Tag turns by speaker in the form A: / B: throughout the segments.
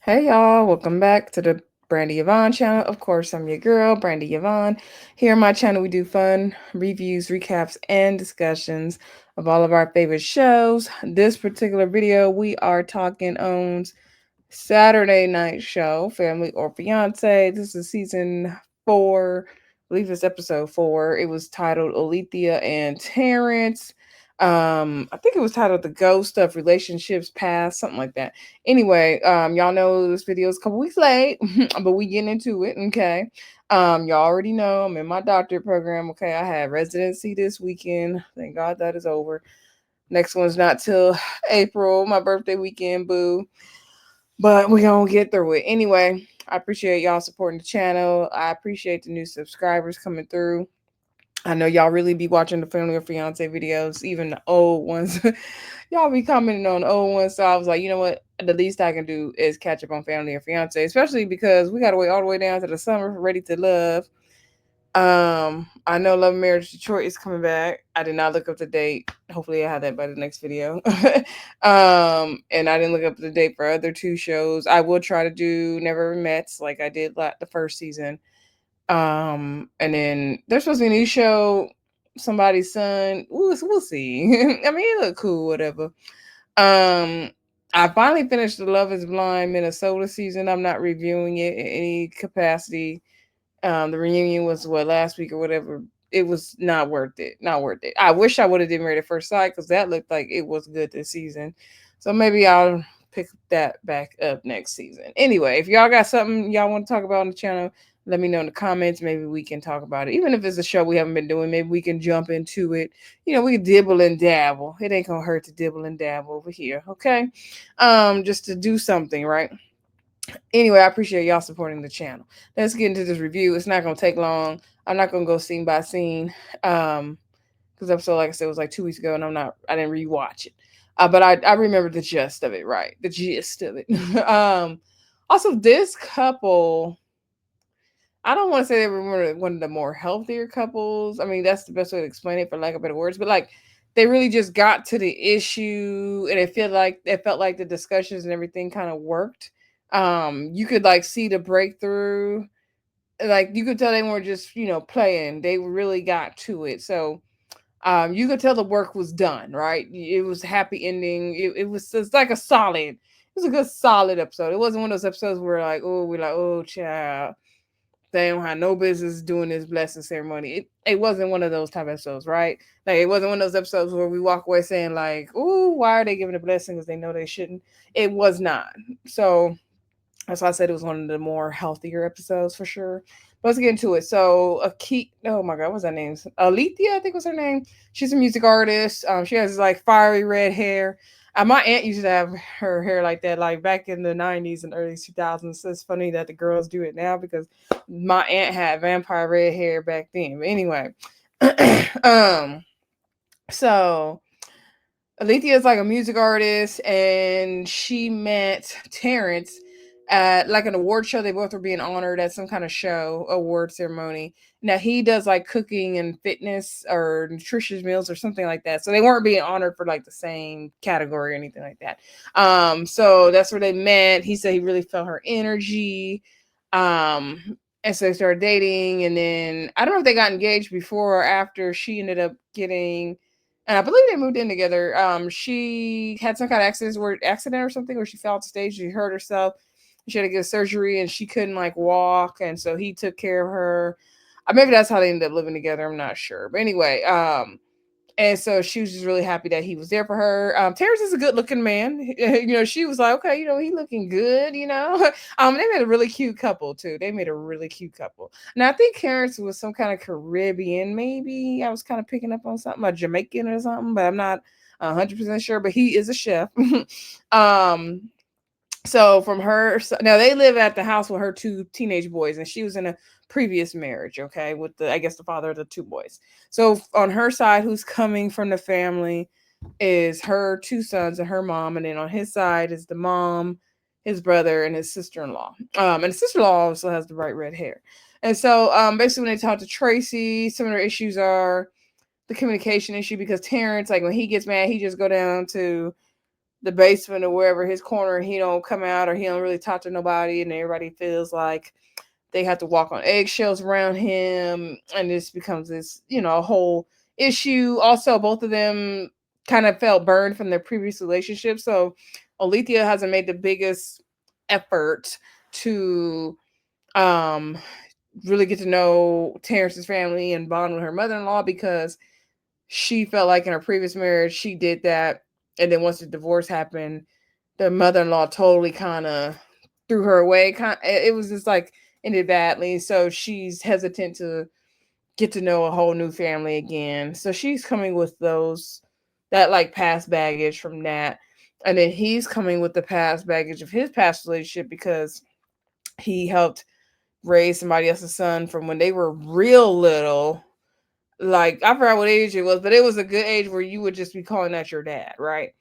A: Hey y'all, welcome back to the Brandy Yvonne channel. Of course, I'm your girl, Brandy Yvonne. Here on my channel, we do fun reviews, recaps, and discussions of all of our favorite shows. This particular video, we are talking on Saturday night show, Family or Fiance. This is season 4. I believe it's episode 4. It was titled Oleathia and Terrance. I think it was titled The Ghost of Relationships Past, something like that. Anyway, y'all know this video is a couple weeks late, but we getting into it, okay? Y'all already know I'm in my doctorate program, okay? I had residency this weekend. Thank God that is over. Next one's not till April, my birthday weekend, boo. But we're gonna get through it. Anyway, I appreciate y'all supporting the channel. I appreciate the new subscribers coming through. I know y'all really be watching the Family or Fiance videos, even the old ones. Y'all be commenting on the old ones. So I was like, you know what? The least I can do is catch up on Family or Fiance, especially because we gotta wait all the way down to the summer for Ready to Love. I know Love and Marriage Detroit is coming back. I did not look up the date. Hopefully I have that by the next video. And I didn't look up the date for other two shows. I will try to do Never Mets like I did the first season. And then there's supposed to be a new show, Somebody's Son. We'll see. I mean, it look cool, whatever. I finally finished the Love is Blind Minnesota season. I'm not reviewing it in any capacity. The reunion was what, last week or whatever. It was not worth it. Not worth it. I wish I would have did Married at First Sight because that looked like it was good this season. So maybe I'll pick that back up next season. Anyway, if y'all got something y'all want to talk about on the channel, let me know in the comments. Maybe we can talk about it. Even if it's a show we haven't been doing, maybe we can jump into it. You know, we can dibble and dabble. It ain't gonna hurt to dibble and dabble over here, okay? Just to do something, right? Anyway, I appreciate y'all supporting the channel. Let's get into this review. It's not gonna take long. I'm not gonna go scene by scene. Because episode, like I said, was like 2 weeks ago, and I didn't rewatch it. But I remember the gist of it, right? The gist of it. Also, this couple, I don't want to say they were one of the more healthier couples. I mean, that's the best way to explain it, for lack of better words. But like, they really just got to the issue, and it felt like the discussions and everything kind of worked. You could like see the breakthrough. Like you could tell they weren't just playing. They really got to it. So you could tell the work was done. Right? It was a happy ending. It's like a solid. It was a good solid episode. It wasn't one of those episodes where we're like, oh, child, they don't have no business doing this blessing ceremony. It wasn't one of those type of episodes, right? Like it wasn't one of those episodes where we walk away saying like, "Ooh, why are they giving a blessing because they know they shouldn't?" It was not. So that's why I said it was one of the more healthier episodes for sure. But let's get into it. So, oh my God, what's her name? Alethea, I think was her name. She's a music artist. She has like fiery red hair. My aunt used to have her hair like that, like back in the 90s and early 2000s. So it's funny that the girls do it now because my aunt had vampire red hair back then. But anyway, um, so Alethea is like a music artist, and she met Terrance at like an award show. They both were being honored at some kind of show, award ceremony. Now he does like cooking and fitness or nutritious meals or something like that. So they weren't being honored for like the same category or anything like that. So that's where they met. He said he really felt her energy. And so they started dating, and then I don't know if they got engaged before or after. She ended up getting, and I believe they moved in together. She had some kind of accident or something where she fell off the stage. She hurt herself. She had to get surgery, and she couldn't like walk, and so he took care of her. Maybe that's how they ended up living together. I'm not sure, but anyway, and so she was just really happy that he was there for her. Terrence is a good looking man. She was like, okay, he looking good, They made a really cute couple too. They made a really cute couple. Now I think Terrence was some kind of Caribbean, maybe. I was kind of picking up on something, a Jamaican or something, but I'm not 100% sure. But he is a chef. um, so from her, now they live at the house with her two teenage boys, and she was in a previous marriage, okay, with I guess the father of the two boys. So on her side, who's coming from the family is her two sons and her mom, and then on his side is the mom, his brother, and his sister-in-law. And the sister-in-law also has the bright red hair. And so basically when they talk to Tracy, some of their issues are the communication issue, because Terrence, like when he gets mad, he just go down to the basement or wherever his corner, he don't come out or he don't really talk to nobody, and everybody feels like they have to walk on eggshells around him, and this becomes this, whole issue. Also, both of them kind of felt burned from their previous relationship, so Alethea hasn't made the biggest effort to um really get to know Terrence's family and bond with her mother-in-law, because she felt like in her previous marriage she did that, and then once the divorce happened, the mother-in-law totally kind of threw her away. It was just like ended badly, so she's hesitant to get to know a whole new family again. So she's coming with that like past baggage from that, and then he's coming with the past baggage of his past relationship because he helped raise somebody else's son from when they were real little. Like, I forgot what age it was, but it was a good age where you would just be calling that your dad, right?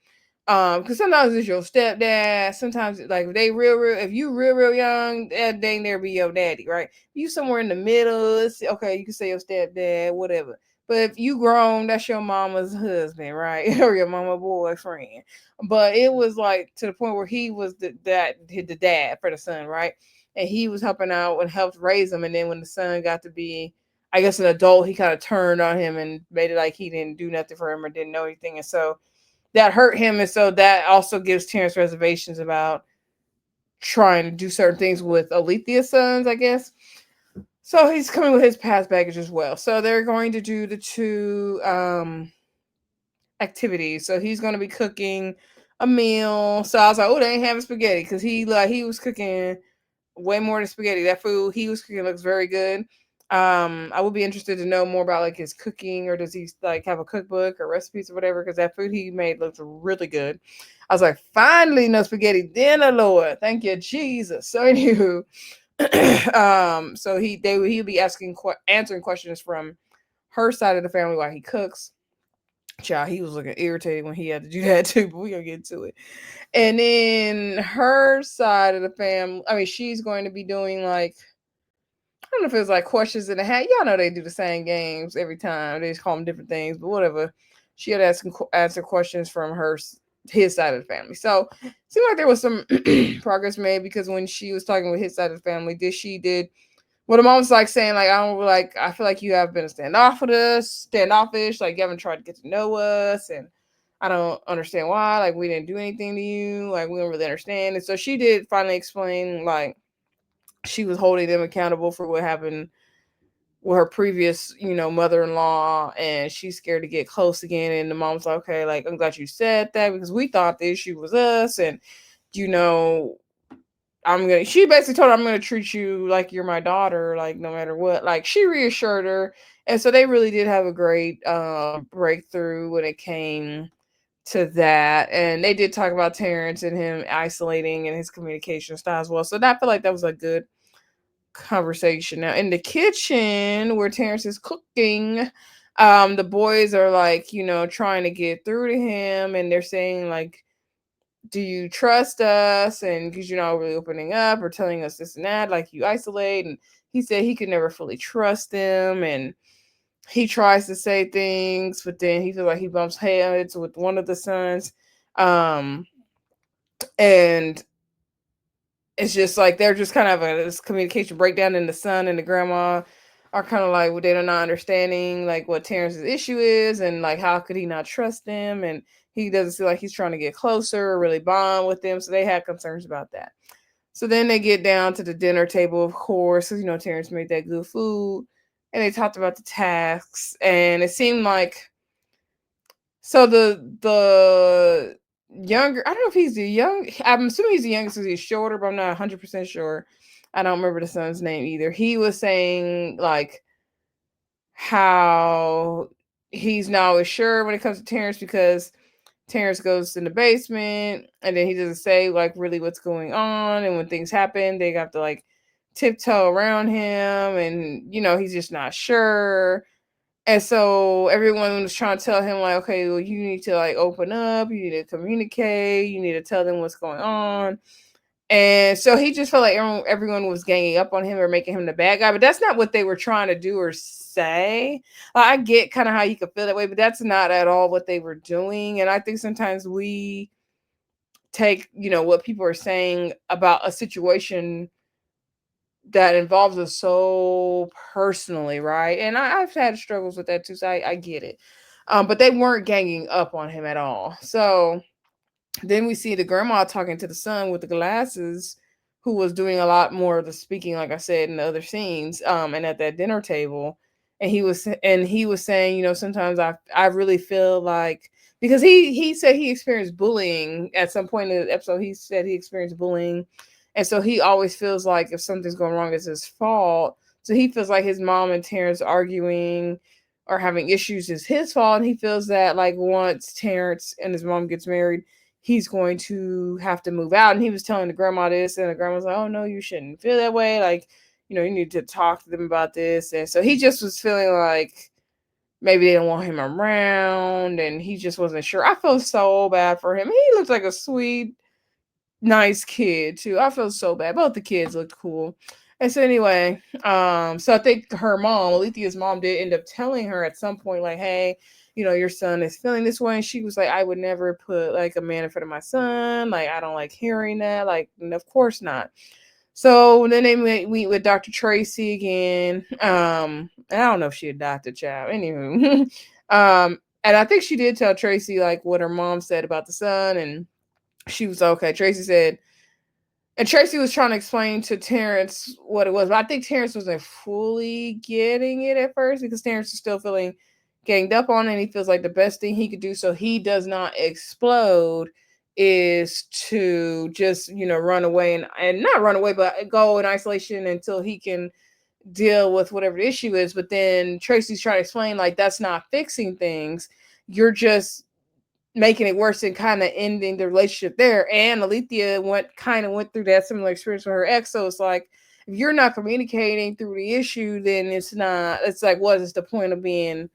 A: Because sometimes it's your stepdad. Sometimes, like, if they real, if you real young, that dang there be your daddy, right? You somewhere in the middle, okay, you can say your stepdad, whatever. But if you grown, that's your mama's husband, right? Or your mama boyfriend. But it was like to the point where he was the dad for the son, right? And he was helping out and helped raise him. And then when the son got to be, I guess, an adult, he kind of turned on him and made it like he didn't do nothing for him or didn't know anything. And so that hurt him. And so that also gives Terrance reservations about trying to do certain things with Oleathia's sons, I guess. So he's coming with his past baggage as well. So they're going to do the two activities. So he's going to be cooking a meal. So I was like, oh, they ain't having spaghetti, because he was cooking way more than spaghetti. That food he was cooking looks very good. I would be interested to know more about like his cooking, or does he like have a cookbook or recipes or whatever? Because that food he made looks really good. I was like, finally, no spaghetti dinner, Lord. Thank you, Jesus. So anywho, so he'll be answering questions from her side of the family while he cooks. Child, he was looking irritated when he had to do that too, but we're gonna get to it. And then her side of the family, I mean, she's going to be doing like, I don't know if it was like questions in the hat. Y'all know they do the same games every time. They just call them different things, but whatever. She had answer questions from his side of the family. So it seemed like there was some progress made, because when she was talking with his side of the family, did well, the mom was like saying, like, I feel like you have been standoffish, like you haven't tried to get to know us, and I don't understand why, like we didn't do anything to you, like we don't really understand. And so she did finally explain, like, she was holding them accountable for what happened with her previous, mother-in-law, and she's scared to get close again. And the mom's like, okay, like, I'm glad you said that, because we thought the issue was us, and you know she basically told her, I'm gonna treat you like you're my daughter, like no matter what. Like, she reassured her. And so they really did have a great breakthrough when it came to that. And they did talk about Terrance and him isolating and his communication style as well. So I feel like that was a good conversation. Now in the kitchen where Terrance is cooking, the boys are like, trying to get through to him, and they're saying like, do you trust us? And because you're not really opening up or telling us this and that, like you isolate. And he said he could never fully trust them, and he tries to say things, but then he feels like he bumps heads with one of the sons. And it's just like they're just kind of this communication breakdown, and the son and the grandma are kind of like, well, they're not understanding like what Terrance's issue is, and like how could he not trust them, and he doesn't feel like he's trying to get closer or really bond with them. So they had concerns about that. So then they get down to the dinner table, of course, because Terrance made that good food, and they talked about the tasks, and it seemed like, so the younger, I don't know if he's the young. I'm assuming he's the youngest because he's shorter, but I'm not 100% sure. I don't remember the son's name either. He was saying like how he's not always sure when it comes to Terrance, because Terrance goes in the basement and then he doesn't say like really what's going on, and when things happen, they have to like tiptoe around him, and he's just not sure. And so everyone was trying to tell him like, okay, well, you need to like open up, you need to communicate, you need to tell them what's going on. And so he just felt like everyone was ganging up on him or making him the bad guy, but that's not what they were trying to do or say. I get kind of how you could feel that way, but that's not at all what they were doing. And I think sometimes we take, what people are saying about a situation that involves us so personally, right? And I've had struggles with that too, so I get it. But they weren't ganging up on him at all. So then we see the grandma talking to the son with the glasses, who was doing a lot more of the speaking, like I said in the other scenes, and at that dinner table. And he was saying, sometimes I really feel like, because he said he experienced bullying at some point in the episode. He said he experienced bullying, and so he always feels like if something's going wrong, it's his fault. So he feels like his mom and Terrance arguing or having issues is his fault, and he feels that like once Terrance and his mom gets married, he's going to have to move out. And he was telling the grandma this, and the grandma's like, "Oh no, you shouldn't feel that way. Like, you need to talk to them about this." And so he just was feeling like maybe they don't want him around, and he just wasn't sure. I felt so bad for him. He looked like a sweet, nice kid too. I felt so bad. Both the kids looked cool. And so anyway, so I think her mom, Alethia's mom, did end up telling her at some point, like, "Hey, your son is feeling this way." And she was like, "I would never put like a man in front of my son. Like, I don't like hearing that. Like, and of course not." So then they meet with Dr. Tracy again. And I don't know if she adopted child. Anywho, and I think she did tell Tracy like what her mom said about the son, and she was okay. Tracy said, and Tracy was trying to explain to Terrance what it was, but I think Terrance wasn't fully getting it at first, because Terrance is still feeling ganged up on it, and he feels like the best thing he could do so he does not explode is to just, run away, and not run away, but go in isolation until he can deal with whatever the issue is. But then Tracy's trying to explain, like, that's not fixing things. You're just making it worse and kind of ending the relationship there. And Alethea went through that similar experience with her ex. So it's like, if you're not communicating through the issue, then it's like, what is the point of being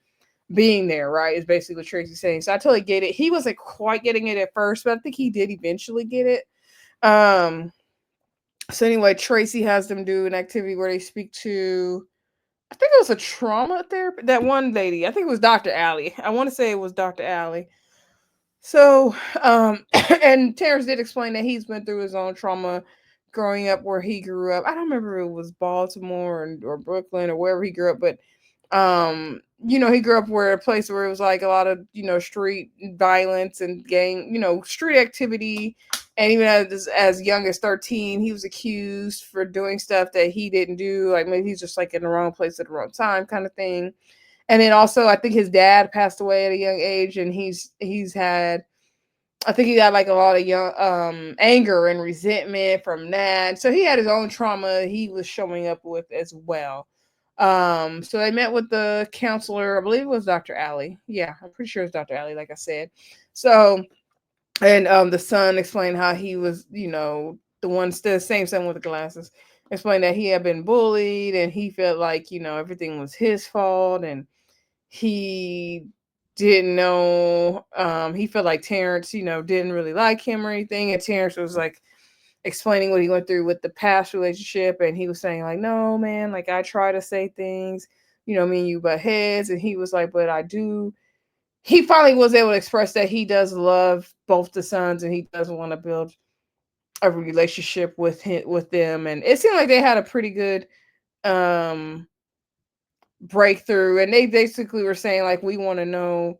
A: there, right? Is basically what Tracy's saying. So I totally get it. He wasn't quite getting it at first, but I think he did eventually get it. So anyway, Tracy has them do an activity where they speak to, I think it was a trauma therapist. That one lady, I think it was Dr. Allie. I want to say it was Dr. Allie. So, and Terrence did explain that he's been through his own trauma growing up where he grew up. I don't remember if it was Baltimore or Brooklyn or wherever he grew up, but he grew up where a place where it was like a lot of, street violence and gang, street activity. And even as young as 13, he was accused for doing stuff that he didn't do. Like maybe he's just like in the wrong place at the wrong time kind of thing. And then also, I think his dad passed away at a young age, and he's had, I think he got like a lot of young anger and resentment from that. So he had his own trauma he was showing up with as well. So they met with the counselor. I believe it was Dr. Allie. Yeah, I'm pretty sure it's Dr. Allie, like I said. So, and the son explained how he was, the same son with the glasses, explained that he had been bullied and he felt like, everything was his fault, and he didn't know, he felt like Terrance, didn't really like him or anything. And Terrance was like explaining what he went through with the past relationship, and he was saying like, "No man, like I try to say things, me and you butt heads." And he was like, "But I do." He finally was able to express that he does love both the sons, and he does want to build a relationship with them. And it seemed like they had a pretty good um breakthrough, and they basically were saying like, "We want to know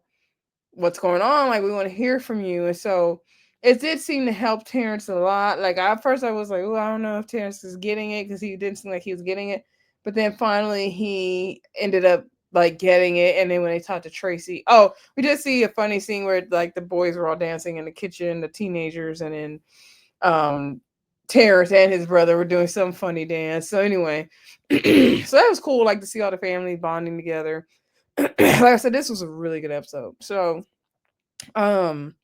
A: what's going on, like we want to hear from you." And so it did seem to help Terrance a lot. Like at first I was like, "Oh, I don't know if Terrance is getting it," because he didn't seem like he was getting it. But then finally he ended up like getting it. And then when they talked to Tracy, oh, we did see a funny scene where like the boys were all dancing in the kitchen, the teenagers, and then um Terrence and his brother were doing some funny dance. So anyway, so that was cool, like to see all the family bonding together. Like I said, this was a really good episode. So um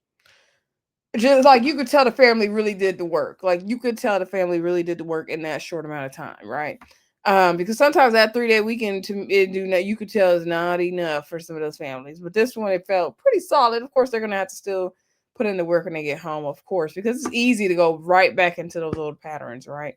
A: just like you could tell the family really did the work. Like you could tell the family really did the work in that short amount of time, right? Because sometimes that 3-day weekend you could tell is not enough for some of those families. But this one, it felt pretty solid. Of course, they're gonna have to still put in the work when they get home, of course, because it's easy to go right back into those old patterns, right?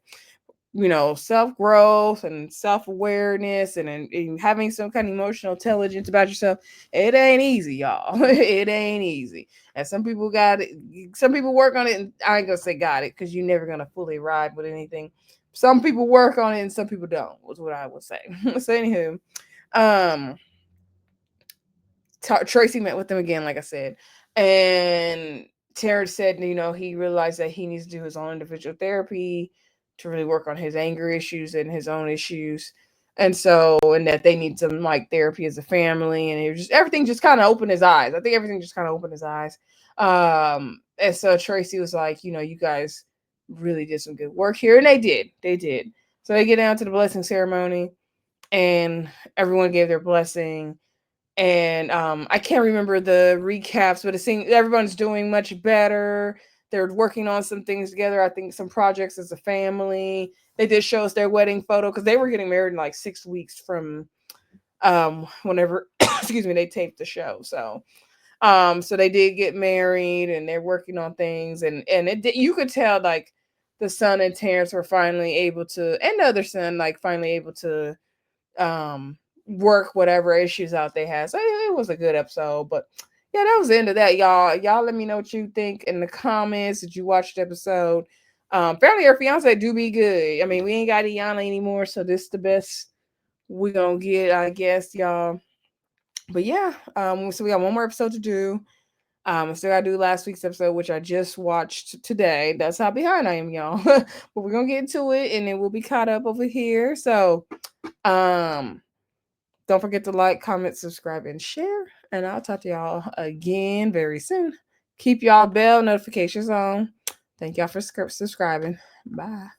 A: self growth and self awareness and having some kind of emotional intelligence about yourself. It ain't easy, y'all. It ain't easy. And some people got it. Some people work on it, and I ain't gonna say got it because you're never gonna fully ride with anything. Some people work on it, and some people don't. Was what I would say. So anywho, um, Tracy met with them again, like I said, and Terrance said, he realized that he needs to do his own individual therapy to really work on his anger issues and his own issues, and that they need some like therapy as a family, and everything just kind of opened his eyes. I think everything just kind of opened his eyes. And so Tracy was like, you guys really did some good work here, and they did. So they get down to the blessing ceremony, and everyone gave their blessing, and I can't remember the recaps, but it seems everyone's doing much better. They're working on some things together. I think some projects as a family. They did show us their wedding photo because they were getting married in like 6 weeks from whenever excuse me, they taped the show. So they did get married, and they're working on things, and you could tell like the son and Terrance were finally able to, and the other son like finally able to um work whatever issues out they had. So it was a good episode. But yeah, that was the end of that, y'all. Y'all let me know what you think in the comments. Did you watch the episode? Family or Fiance do be good. I mean, we ain't got Iana anymore, so this is the best we gonna get, I guess, y'all. But yeah, so we got one more episode to do. I still gotta do last week's episode, which I just watched today. That's how behind I am, y'all. But we're gonna get into it, and then we'll be caught up over here. So um don't forget to like, comment, subscribe, and share. And I'll talk to y'all again very soon. Keep y'all bell notifications on. Thank y'all for subscribing. Bye.